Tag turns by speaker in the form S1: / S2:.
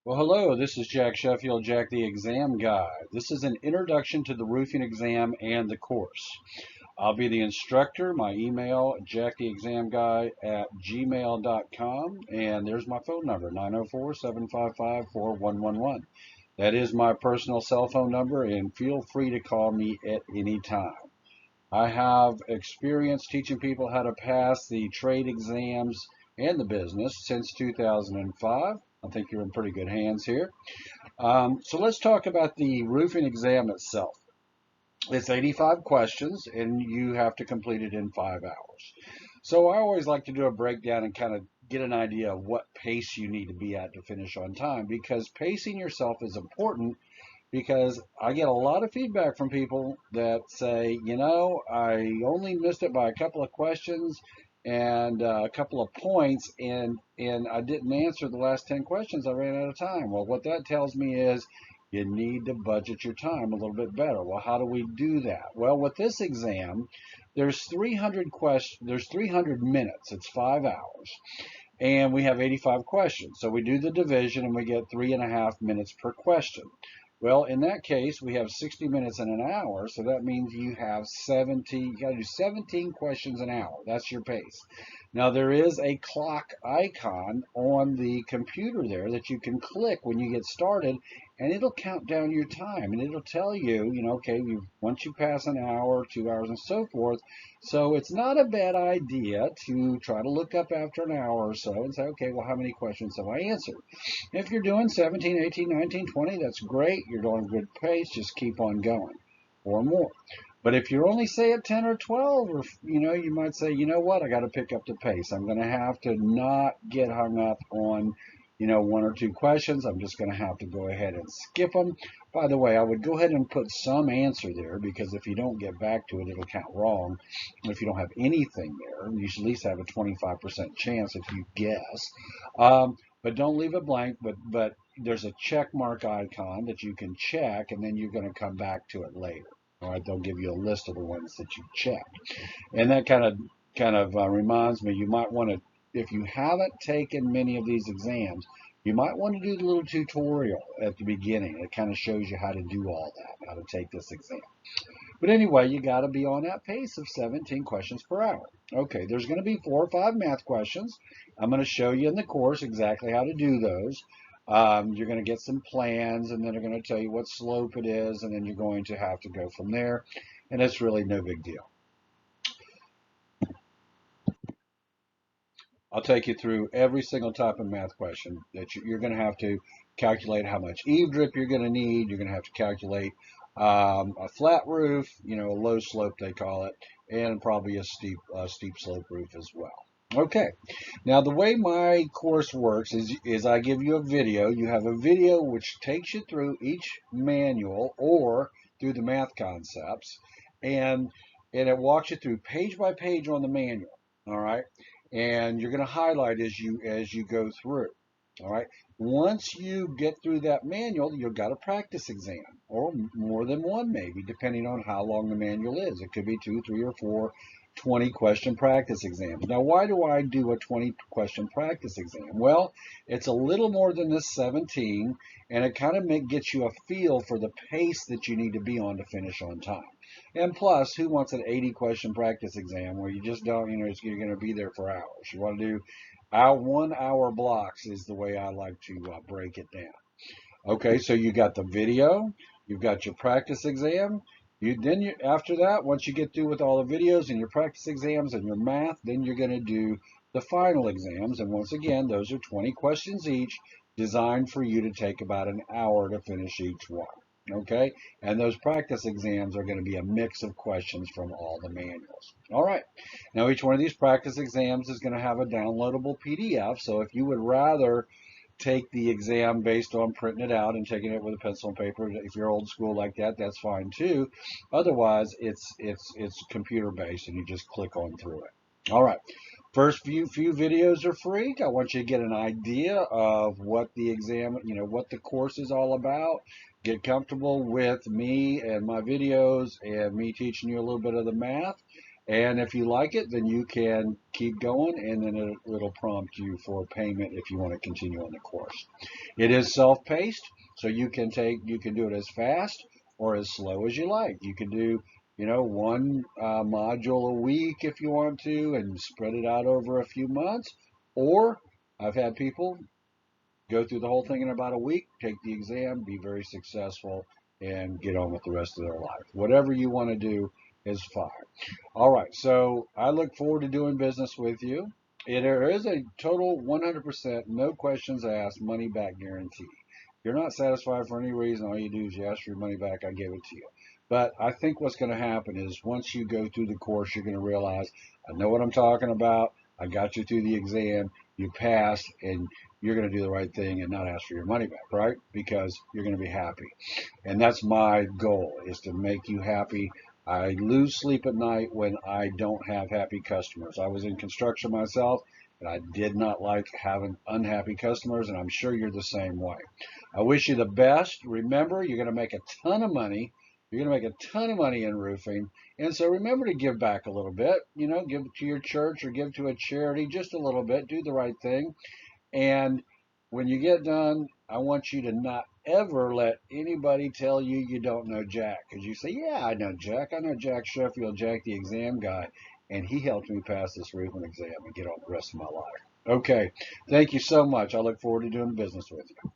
S1: Well, hello, this is Jack Sheffield, Jack the Exam Guy. This is an introduction to the roofing exam and the course. I'll be the instructor. My email, jacktheexamguy@gmail.com, and there's my phone number, 904-755-4111. That is my personal cell phone number, and feel free to call me at any time. I have experience teaching people how to pass the trade exams and the business since 2005. I think you're in pretty good hands here. So let's talk about the roofing exam itself. It's 85 questions, and you have to complete it in 5 hours. So I always like to do a breakdown and kind of get an idea of what pace you need to be at to finish on time, because pacing yourself is important. Because I get a lot of feedback from people that say, I only missed it by a couple of questions and a couple of points, and I didn't answer the last 10 questions. I ran out of time. Well, what that tells me is you need to budget your time a little bit better. Well, how do we do that? Well, with this exam, there's 300 questions. There's 300 minutes. It's 5 hours, and we have 85 questions. So we do the division, and we get 3.5 minutes per question. Well, in that case, we have 60 minutes in an hour, so that means you have 17, you got to do 17 questions an hour. That's your pace. Now, there is a clock icon on the computer there that you can click when you get started, and it'll count down your time, and it'll tell you, okay, once you pass an hour, 2 hours, and so forth. So it's not a bad idea to try to look up after an hour or so and say, okay, well, how many questions have I answered? If you're doing 17, 18, 19, 20, that's great. You're doing a good pace. Just keep on going or more. But if you're only, say, at 10 or 12, or, you might say, you know what, I got to pick up the pace. I'm going to have to not get hung up on, one or two questions. I'm just going to have to go ahead and skip them. By the way, I would go ahead and put some answer there, because if you don't get back to it, it'll count wrong. If you don't have anything there, you should at least have a 25% chance if you guess. But don't leave it blank. But there's a check mark icon that you can check, and then you're going to come back to it later. All right, they'll give you a list of the ones that you checked, and that kind of reminds me. You might want to, if you haven't taken many of these exams, you might want to do the little tutorial at the beginning. It kind of shows you how to do all that, how to take this exam. But anyway, you got to be on that pace of 17 questions per hour. Okay, there's going to be 4 or 5 math questions. I'm going to show you in the course exactly how to do those. You're going to get some plans, and then they're going to tell you what slope it is, and then you're going to have to go from there. And it's really no big deal. I'll take you through every single type of math question that you're going to have to calculate how much eave drip you're going to need. You're going to have to calculate a flat roof, a low slope they call it, and probably a steep slope roof as well. Okay, now the way my course works is I give you a video. You have a video which takes you through each manual or through the math concepts, and it walks you through page by page on the manual. All right, and you're going to highlight as you go through. All right. Once you get through that manual, you've got a practice exam, or more than one, maybe, depending on how long the manual is. It could be 2, 3, or 4 20-question practice exams. Now, why do I do a 20-question practice exam? Well, it's a little more than the 17, and it kind of gets you a feel for the pace that you need to be on to finish on time. And plus, who wants an 80-question practice exam where you just don't, you're going to be there for hours? You want to do our 1 hour blocks is the way I like to break it down. Okay, so you got the video, you've got your practice exam. After that, once you get through with all the videos and your practice exams and your math, then you're going to do the final exams. And once again, those are 20 questions each, designed for you to take about an hour to finish each one. Okay, and those practice exams are going to be a mix of questions from all the manuals. All right, now each one of these practice exams is going to have a downloadable PDF. So if you would rather take the exam based on printing it out and taking it with a pencil and paper, if you're old school like that, that's fine too. Otherwise, it's computer based, and you just click on through it. All right. First few videos are free. I want you to get an idea of what the exam, what the course is all about. Get comfortable with me and my videos and me teaching you a little bit of the math. And if you like it, then you can keep going, and then it'll prompt you for payment if you want to continue on the course. It is self-paced, so you can do it as fast or as slow as you like. You can do, one module a week if you want to, and spread it out over a few months. Or I've had people go through the whole thing in about a week, take the exam, be very successful, and get on with the rest of their life. Whatever you want to do is fine. All right, so I look forward to doing business with you. There is a total 100%, no questions asked, money back guarantee. If you're not satisfied for any reason, all you do is you ask for your money back, I give it to you. But I think what's going to happen is once you go through the course, you're going to realize, I know what I'm talking about. I got you through the exam, you passed, and you're going to do the right thing and not ask for your money back, right? Because you're going to be happy. And that's my goal, is to make you happy. I lose sleep at night when I don't have happy customers. I was in construction myself, and I did not like having unhappy customers, and I'm sure you're the same way. I wish you the best. Remember, you're going to make a ton of money. You're going to make a ton of money in roofing. And so remember to give back a little bit. Give to your church or give to a charity just a little bit. Do the right thing. And when you get done, I want you to not ever let anybody tell you you don't know Jack. Because you say, yeah, I know Jack. I know Jack Sheffield, Jack the exam guy. And he helped me pass this roofing exam and get on the rest of my life. Okay. Thank you so much. I look forward to doing business with you.